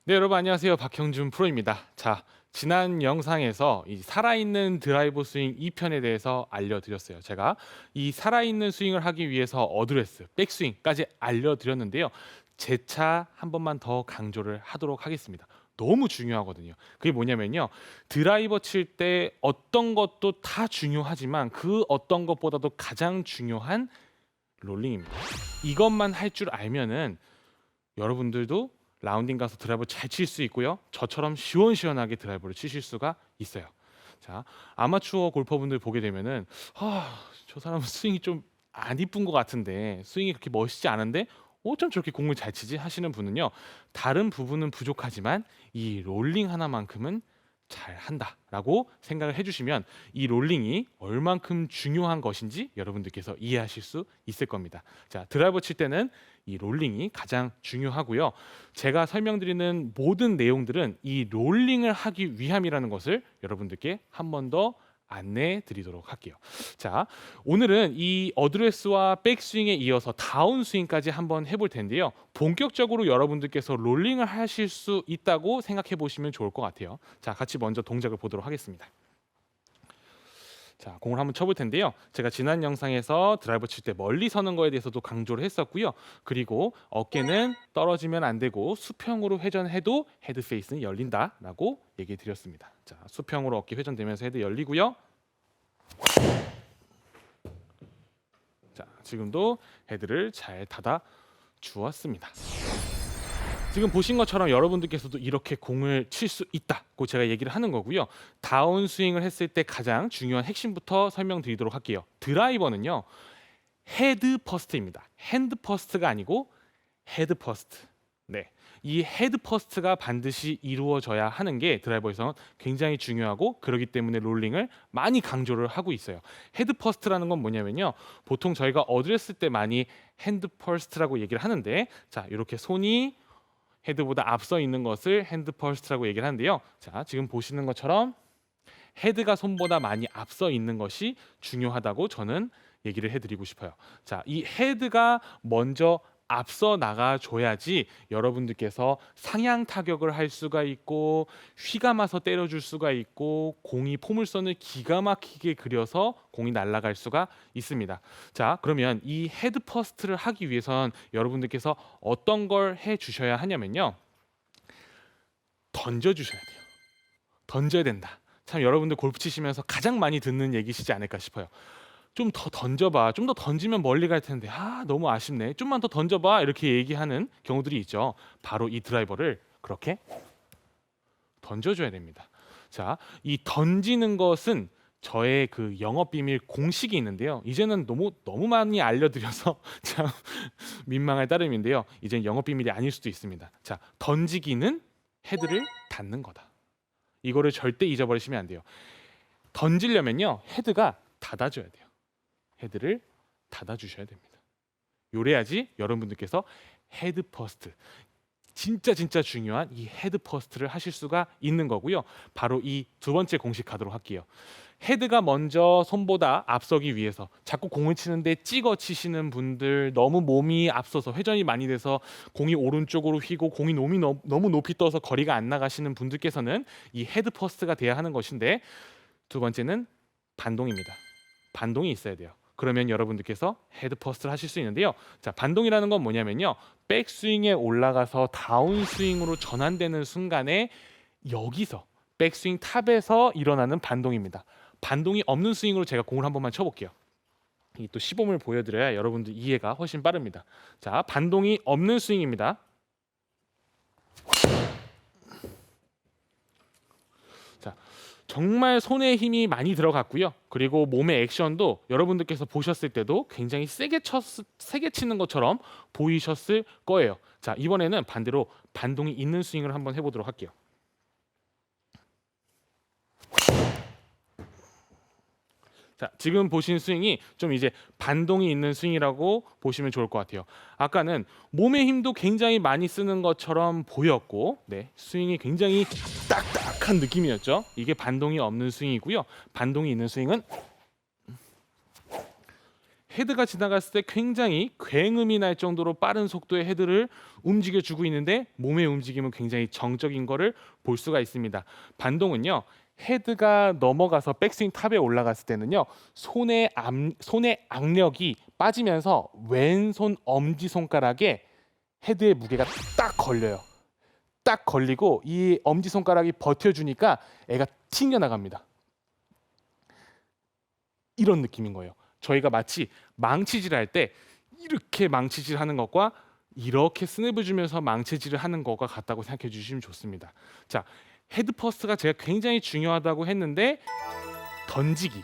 네, 여러분 안녕하세요. 박형준 프로입니다. 자, 지난 영상에서 이 살아있는 드라이버 스윙 2편에 대해서 알려드렸어요. 제가 이 살아있는 스윙을 하기 위해서 어드레스, 백스윙까지 알려드렸는데요. 재차 한 번만 더 강조를 하도록 하겠습니다. 너무 중요하거든요. 그게 뭐냐면요. 드라이버 칠 때 어떤 것도 다 중요하지만 그 어떤 것보다도 가장 중요한 롤링입니다. 이것만 할 줄 알면은 여러분들도 라운딩 가서 드라이버 잘 칠 수 있고요. 저처럼 시원시원하게 드라이버를 치실 수가 있어요. 자, 아마추어 골퍼분들 보게 되면은 저 사람은 스윙이 좀 안 이쁜 것 같은데 스윙이 그렇게 멋있지 않은데 어쩜 저렇게 공을 잘 치지 하시는 분은요. 다른 부분은 부족하지만 이 롤링 하나만큼은 잘 한다라고 생각을 해주시면 이 롤링이 얼만큼 중요한 것인지 여러분들께서 이해하실 수 있을 겁니다. 자, 드라이버 칠 때는 이 롤링이 가장 중요하고요. 제가 설명드리는 모든 내용들은 이 롤링을 하기 위함이라는 것을 여러분들께 한 번 더 안내해 드리도록 할게요. 자, 오늘은 이 어드레스와 백스윙에 이어서 다운스윙까지 한번 해볼 텐데요. 본격적으로 여러분들께서 롤링을 하실 수 있다고 생각해 보시면 좋을 것 같아요. 자, 같이 먼저 동작을 보도록 하겠습니다. 자, 공을 한번 쳐볼 텐데요. 제가 지난 영상에서 드라이버 칠 때 멀리 서는 거에 대해서도 강조를 했었고요. 그리고 어깨는 떨어지면 안 되고 수평으로 회전해도 헤드 페이스는 열린다라고 얘기해 드렸습니다. 자, 수평으로 어깨 회전되면서 헤드 열리고요. 자, 지금도 헤드를 잘 닫아 주었습니다. 지금 보신 것처럼 여러분들께서도 이렇게 공을 칠 수 있다고 제가 얘기를 하는 거고요. 다운 스윙을 했을 때 가장 중요한 핵심부터 설명드리도록 할게요. 드라이버는요. 헤드 퍼스트입니다. 핸드 퍼스트가 아니고 헤드 퍼스트. 네. 이 헤드 퍼스트가 반드시 이루어져야 하는 게 드라이버에서는 굉장히 중요하고 그렇기 때문에 롤링을 많이 강조를 하고 있어요. 헤드 퍼스트라는 건 뭐냐면요. 보통 저희가 어드레스 때 많이 핸드 퍼스트라고 얘기를 하는데 자, 이렇게 손이 헤드보다 앞서 있는 것을 핸드 퍼스트라고 얘기를 하는데요. 자, 지금 보시는 것처럼 헤드가 손보다 많이 앞서 있는 것이 중요하다고 저는 얘기를 해드리고 싶어요. 자, 이 헤드가 먼저 앞서 나가줘야지 여러분들께서 상향 타격을 할 수가 있고 휘감아서 때려줄 수가 있고 공이 포물선을 기가 막히게 그려서 공이 날아갈 수가 있습니다. 자, 그러면 이 헤드 퍼스트를 하기 위해선 여러분들께서 어떤 걸 해주셔야 하냐면요. 던져주셔야 돼요. 던져야 된다. 참 여러분들 골프 치시면서 가장 많이 듣는 얘기시지 않을까 싶어요. 좀 더 던져봐. 좀 더 던지면 멀리 갈 텐데. 너무 아쉽네. 좀만 더 던져봐. 이렇게 얘기하는 경우들이 있죠. 바로 이 드라이버를 그렇게 던져줘야 됩니다. 자, 이 던지는 것은 저의 그 영업 비밀 공식이 있는데요. 이제는 너무 많이 알려드려서 참 민망할 따름인데요. 이제는 영업 비밀이 아닐 수도 있습니다. 자, 던지기는 헤드를 닿는 거다. 이거를 절대 잊어버리시면 안 돼요. 던지려면요. 헤드가 닫아줘야 돼요. 헤드를 닫아주셔야 됩니다. 요래야지 여러분들께서 헤드 퍼스트 진짜 중요한 이 헤드 퍼스트를 하실 수가 있는 거고요. 바로 이 두 번째 공식 가도록 할게요. 헤드가 먼저 손보다 앞서기 위해서 자꾸 공을 치는데 찍어 치시는 분들 너무 몸이 앞서서 회전이 많이 돼서 공이 오른쪽으로 휘고 공이 너무 높이 떠서 거리가 안 나가시는 분들께서는 이 헤드 퍼스트가 돼야 하는 것인데 두 번째는 반동입니다. 반동이 있어야 돼요. 그러면 여러분들께서 헤드 퍼스트를 하실 수 있는데요. 자, 반동이라는 건 뭐냐면요. 백스윙에 올라가서 다운스윙으로 전환되는 순간에 여기서 백스윙 탑에서 일어나는 반동입니다. 반동이 없는 스윙으로 제가 공을 한 번만 쳐볼게요. 이 또 시범을 보여드려야 여러분들 이해가 훨씬 빠릅니다. 자, 반동이 없는 스윙입니다. 자, 정말 손에 힘이 많이 들어갔고요. 그리고 몸의 액션도 여러분들께서 보셨을 때도 굉장히 세게 치는 것처럼 보이셨을 거예요. 자, 이번에는 반대로 반동이 있는 스윙을 한번 해보도록 할게요. 자, 지금 보신 스윙이 좀 이제 반동이 있는 스윙이라고 보시면 좋을 것 같아요. 아까는 몸의 힘도 굉장히 많이 쓰는 것처럼 보였고, 네, 스윙이 굉장히 딱딱한 느낌이었죠. 이게 반동이 없는 스윙이고요. 반동이 있는 스윙은 헤드가 지나갔을 때 굉장히 굉음이 날 정도로 빠른 속도의 헤드를 움직여주고 있는데 몸의 움직임은 굉장히 정적인 거를 볼 수가 있습니다. 반동은요. 헤드가 넘어가서 백스윙 탑에 올라갔을 때는요. 손의 악력이 빠지면서 왼손 엄지손가락에 헤드의 무게가 딱 걸려요. 딱 걸리고 이 엄지손가락이 버텨주니까 애가 튕겨나갑니다. 이런 느낌인 거예요. 저희가 마치 망치질할 때 이렇게 망치질하는 것과 이렇게 스냅을 주면서 망치질을 하는 것과 같다고 생각해 주시면 좋습니다. 자, 헤드 퍼스트가 제가 굉장히 중요하다고 했는데 던지기,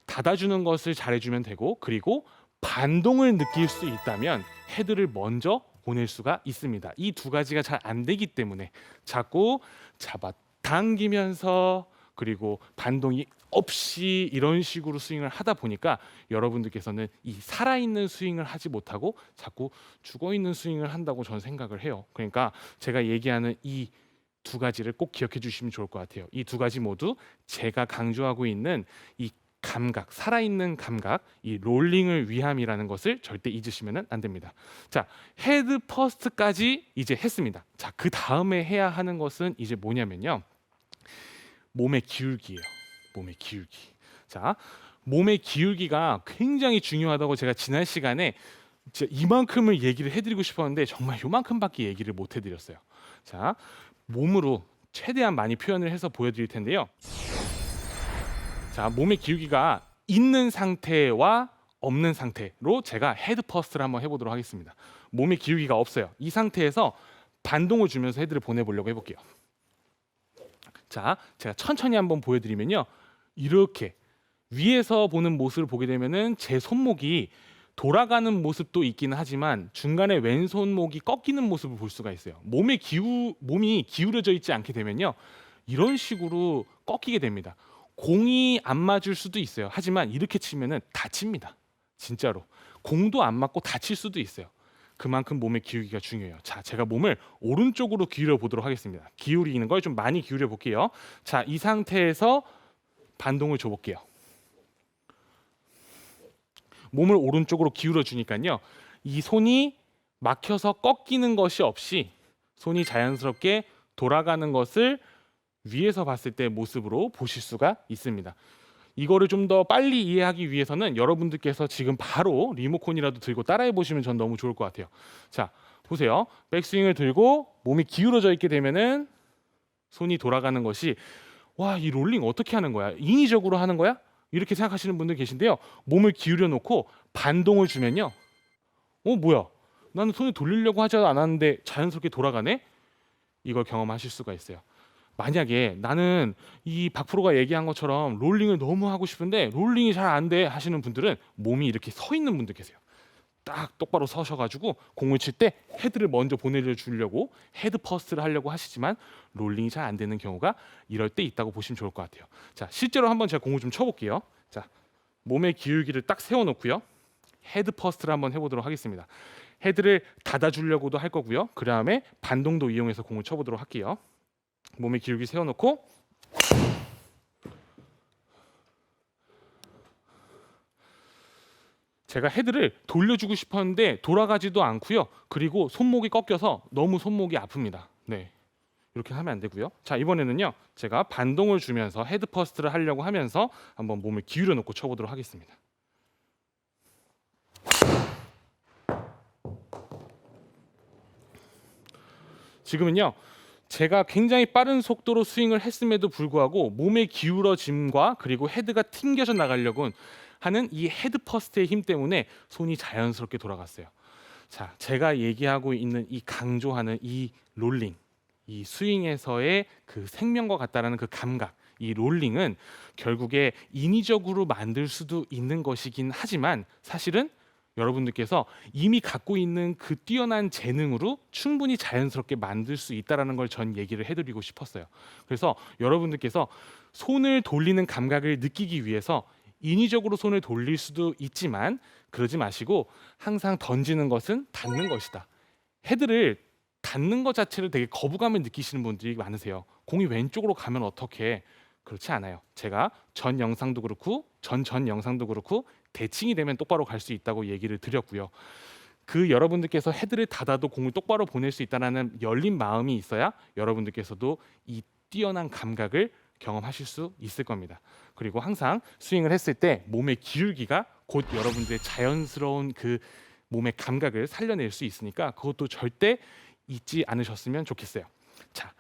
닫아주는 것을 잘해주면 되고 그리고 반동을 느낄 수 있다면 헤드를 먼저 보낼 수가 있습니다. 이 두 가지가 잘 안 되기 때문에 자꾸 잡아당기면서 그리고 반동이 없이 이런 식으로 스윙을 하다 보니까 여러분들께서는 이 살아있는 스윙을 하지 못하고 자꾸 죽어있는 스윙을 한다고 저는 생각을 해요. 그러니까 제가 얘기하는 이 두 가지를 꼭 기억해 주시면 좋을 것 같아요. 이 두 가지 모두 제가 강조하고 있는 이 감각, 살아있는 감각, 이 롤링을 위함이라는 것을 절대 잊으시면 안 됩니다. 자, 헤드 퍼스트까지 이제 했습니다. 자, 그 다음에 해야 하는 것은 이제 뭐냐면요. 몸의 기울기예요. 몸의 기울기. 자, 몸의 기울기가 굉장히 중요하다고 제가 지난 시간에 진짜 이만큼을 얘기를 해드리고 싶었는데 정말 요만큼밖에 얘기를 못 해드렸어요. 자, 몸으로 최대한 많이 표현을 해서 보여드릴 텐데요. 자, 몸의 기울기가 있는 상태와 없는 상태로 제가 헤드 퍼스트를 한번 해보도록 하겠습니다. 몸의 기울기가 없어요. 이 상태에서 반동을 주면서 헤드를 보내보려고 해볼게요. 자, 제가 천천히 한번 보여드리면요. 이렇게 위에서 보는 모습을 보게 되면은 제 손목이 돌아가는 모습도 있기는 하지만 중간에 왼손목이 꺾이는 모습을 볼 수가 있어요. 몸이 기울어져 있지 않게 되면요. 이런 식으로 꺾이게 됩니다. 공이 안 맞을 수도 있어요. 하지만 이렇게 치면은 다칩니다. 진짜로. 공도 안 맞고 다칠 수도 있어요. 그만큼 몸의 기울기가 중요해요. 자, 제가 몸을 오른쪽으로 기울여 보도록 하겠습니다. 기울이는 걸 좀 많이 기울여 볼게요. 자, 이 상태에서 반동을 줘 볼게요. 몸을 오른쪽으로 기울여 주니까요. 이 손이 막혀서 꺾이는 것이 없이 손이 자연스럽게 돌아가는 것을 위에서 봤을 때 모습으로 보실 수가 있습니다. 이거를 좀 더 빨리 이해하기 위해서는 여러분들께서 지금 바로 리모컨이라도 들고 따라해 보시면 전 너무 좋을 것 같아요. 자, 보세요. 백스윙을 들고 몸이 기울어져 있게 되면은 손이 돌아가는 것이 와, 이 롤링 어떻게 하는 거야? 인위적으로 하는 거야? 이렇게 생각하시는 분들 계신데요. 몸을 기울여 놓고 반동을 주면요. 뭐야? 나는 손을 돌리려고 하지 않았는데 자연스럽게 돌아가네? 이걸 경험하실 수가 있어요. 만약에 나는 이 박프로가 얘기한 것처럼 롤링을 너무 하고 싶은데 롤링이 잘 안 돼 하시는 분들은 몸이 이렇게 서 있는 분들 계세요. 딱 똑바로 서셔가지고 공을 칠 때 헤드를 먼저 보내주려고 헤드 퍼스트를 하려고 하시지만 롤링이 잘 안 되는 경우가 이럴 때 있다고 보시면 좋을 것 같아요. 자, 실제로 한번 제가 공을 좀 쳐볼게요. 자, 몸의 기울기를 딱 세워놓고요. 헤드 퍼스트를 한번 해보도록 하겠습니다. 헤드를 닫아주려고도 할 거고요. 그 다음에 반동도 이용해서 공을 쳐보도록 할게요. 몸의 기울기 세워놓고 제가 헤드를 돌려주고 싶었는데 돌아가지도 않고요. 그리고 손목이 꺾여서 너무 손목이 아픕니다. 네, 이렇게 하면 안 되고요. 자, 이번에는요. 제가 반동을 주면서 헤드 퍼스트를 하려고 하면서 한번 몸을 기울여 놓고 쳐보도록 하겠습니다. 지금은요. 제가 굉장히 빠른 속도로 스윙을 했음에도 불구하고 몸의 기울어짐과 그리고 헤드가 튕겨져 나가려고 하는 이 헤드 퍼스트의 힘 때문에 손이 자연스럽게 돌아갔어요. 자, 제가 얘기하고 있는 이 강조하는 이 롤링, 이 스윙에서의 그 생명과 같다라는 그 감각, 이 롤링은 결국에 인위적으로 만들 수도 있는 것이긴 하지만 사실은 여러분들께서 이미 갖고 있는 그 뛰어난 재능으로 충분히 자연스럽게 만들 수 있다라는 걸 전 얘기를 해드리고 싶었어요. 그래서 여러분들께서 손을 돌리는 감각을 느끼기 위해서 인위적으로 손을 돌릴 수도 있지만 그러지 마시고 항상 던지는 것은 닿는 것이다. 헤드를 닿는 것 자체를 되게 거부감을 느끼시는 분들이 많으세요. 공이 왼쪽으로 가면 어떻게? 그렇지 않아요. 제가 전 영상도 그렇고 전 영상도 그렇고 대칭이 되면 똑바로 갈 수 있다고 얘기를 드렸고요. 그 여러분들께서 헤드를 닫아도 공을 똑바로 보낼 수 있다는 열린 마음이 있어야 여러분들께서도 이 뛰어난 감각을 경험하실 수 있을 겁니다. 그리고 항상 스윙을 했을 때 몸의 기울기가 곧 여러분들의 자연스러운 그 몸의 감각을 살려낼 수 있으니까 그것도 절대 잊지 않으셨으면 좋겠어요. 자,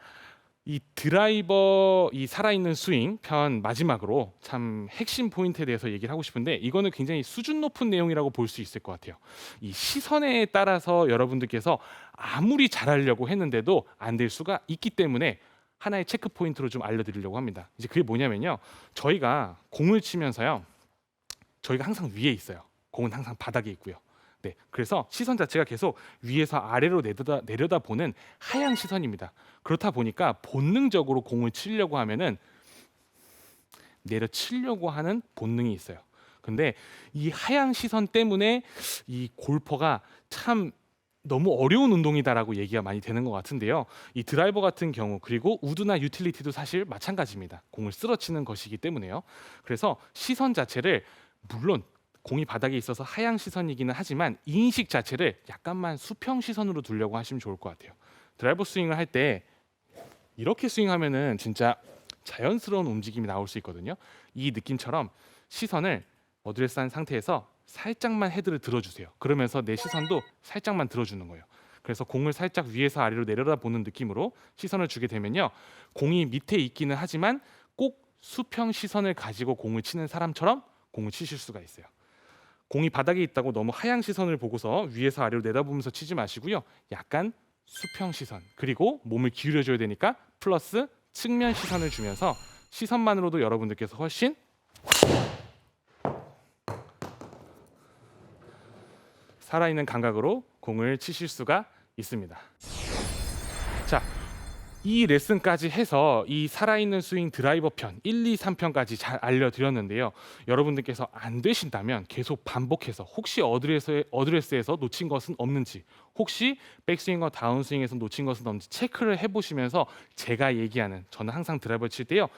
이 드라이버 이 살아있는 스윙 편 마지막으로 참 핵심 포인트에 대해서 얘기를 하고 싶은데 이거는 굉장히 수준 높은 내용이라고 볼 수 있을 것 같아요. 이 시선에 따라서 여러분들께서 아무리 잘하려고 했는데도 안 될 수가 있기 때문에 하나의 체크 포인트로 좀 알려드리려고 합니다. 이제 그게 뭐냐면요. 저희가 공을 치면서요. 저희가 항상 위에 있어요. 공은 항상 바닥에 있고요. 네, 그래서 시선 자체가 계속 위에서 아래로 내려다 보는 하향 시선입니다. 그렇다 보니까 본능적으로 공을 치려고 하면은 내려치려고 하는 본능이 있어요. 근데 이 하향 시선 때문에 이 골퍼가 참 너무 어려운 운동이다라고 얘기가 많이 되는 것 같은데요. 이 드라이버 같은 경우 그리고 우드나 유틸리티도 사실 마찬가지입니다. 공을 쓰러치는 것이기 때문에요. 그래서 시선 자체를 물론 공이 바닥에 있어서 하향 시선이기는 하지만 인식 자체를 약간만 수평 시선으로 두려고 하시면 좋을 것 같아요. 드라이버 스윙을 할 때 이렇게 스윙하면은 진짜 자연스러운 움직임이 나올 수 있거든요. 이 느낌처럼 시선을 어드레스한 상태에서 살짝만 헤드를 들어주세요. 그러면서 내 시선도 살짝만 들어주는 거예요. 그래서 공을 살짝 위에서 아래로 내려다보는 느낌으로 시선을 주게 되면요. 공이 밑에 있기는 하지만 꼭 수평 시선을 가지고 공을 치는 사람처럼 공을 치실 수가 있어요. 공이 바닥에 있다고 너무 하향 시선을 보고서 위에서 아래로 내다보면서 치지 마시고요. 약간 수평 시선 그리고 몸을 기울여줘야 되니까 플러스 측면 시선을 주면서 시선만으로도 여러분들께서 훨씬 살아있는 감각으로 공을 치실 수가 있습니다. 자, 이 레슨까지 해서 이 살아있는 스윙 드라이버 편 1, 2, 3편까지 잘 알려드렸는데요. 여러분들께서 안 되신다면 계속 반복해서 혹시 어드레스에서 놓친 것은 없는지 혹시 백스윙과 다운스윙에서 놓친 것은 없는지 체크를 해보시면서 제가 얘기하는 저는 항상 드라이버 칠 때요.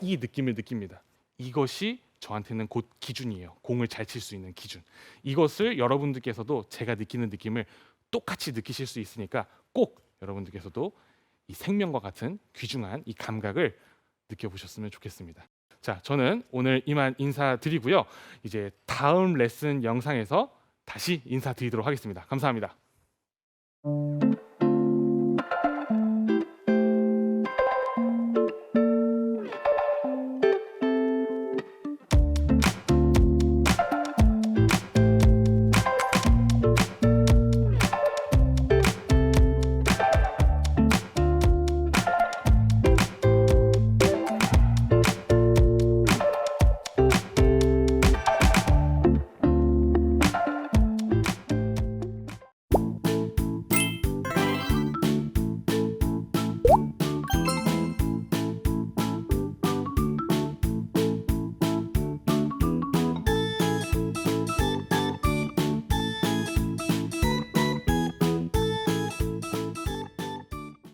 이 느낌을 느낍니다. 이것이 저한테는 곧 기준이에요. 공을 잘 칠 수 있는 기준. 이것을 여러분들께서도 제가 느끼는 느낌을 똑같이 느끼실 수 있으니까 꼭 여러분들께서도 이 생명과 같은 귀중한 이 감각을 느껴보셨으면 좋겠습니다. 자, 저는 오늘 이만 인사드리고요. 이제 다음 레슨 영상에서 다시 인사드리도록 하겠습니다. 감사합니다.